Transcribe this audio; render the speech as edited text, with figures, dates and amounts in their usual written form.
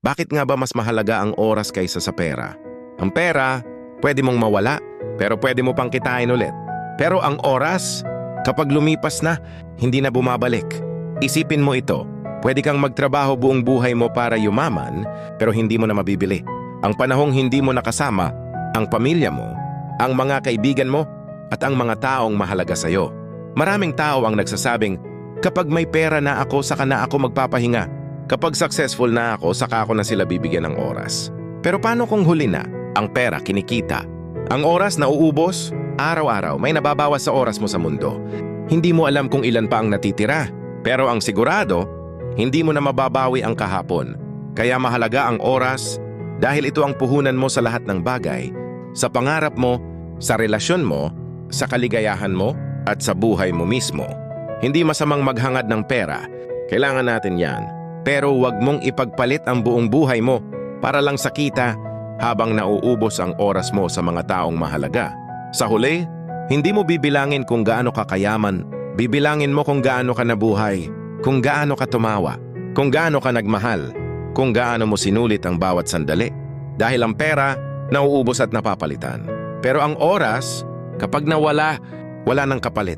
Bakit nga ba mas mahalaga ang oras kaysa sa pera? Ang pera, pwede mong mawala, pero pwede mo pang kitain ulit. Pero ang oras, kapag lumipas na, hindi na bumabalik. Isipin mo ito, pwede kang magtrabaho buong buhay mo para yumaman, pero hindi mo na mabibili. Ang panahong hindi mo nakasama, ang pamilya mo, ang mga kaibigan mo, at ang mga taong mahalaga sa'yo. Maraming tao ang nagsasabing, kapag may pera na ako, saka na ako magpapahinga. Kapag successful na ako, saka ako na sila bibigyan ng oras. Pero paano kung huli na? Ang pera kinikita. Ang oras nauubos, araw-araw may nababawas sa oras mo sa mundo. Hindi mo alam kung ilan pa ang natitira. Pero ang sigurado, hindi mo na mababawi ang kahapon. Kaya mahalaga ang oras dahil ito ang puhunan mo sa lahat ng bagay, sa pangarap mo, sa relasyon mo, sa kaligayahan mo, at sa buhay mo mismo. Hindi masamang maghangad ng pera. Kailangan natin yan. Pero huwag mong ipagpalit ang buong buhay mo para lang sa kita habang nauubos ang oras mo sa mga taong mahalaga. Sa huli, hindi mo bibilangin kung gaano ka kayaman, bibilangin mo kung gaano ka nabuhay, kung gaano ka tumawa, kung gaano ka nagmahal, kung gaano mo sinulit ang bawat sandali. Dahil ang pera, nauubos at napapalitan. Pero ang oras, kapag nawala, wala nang kapalit.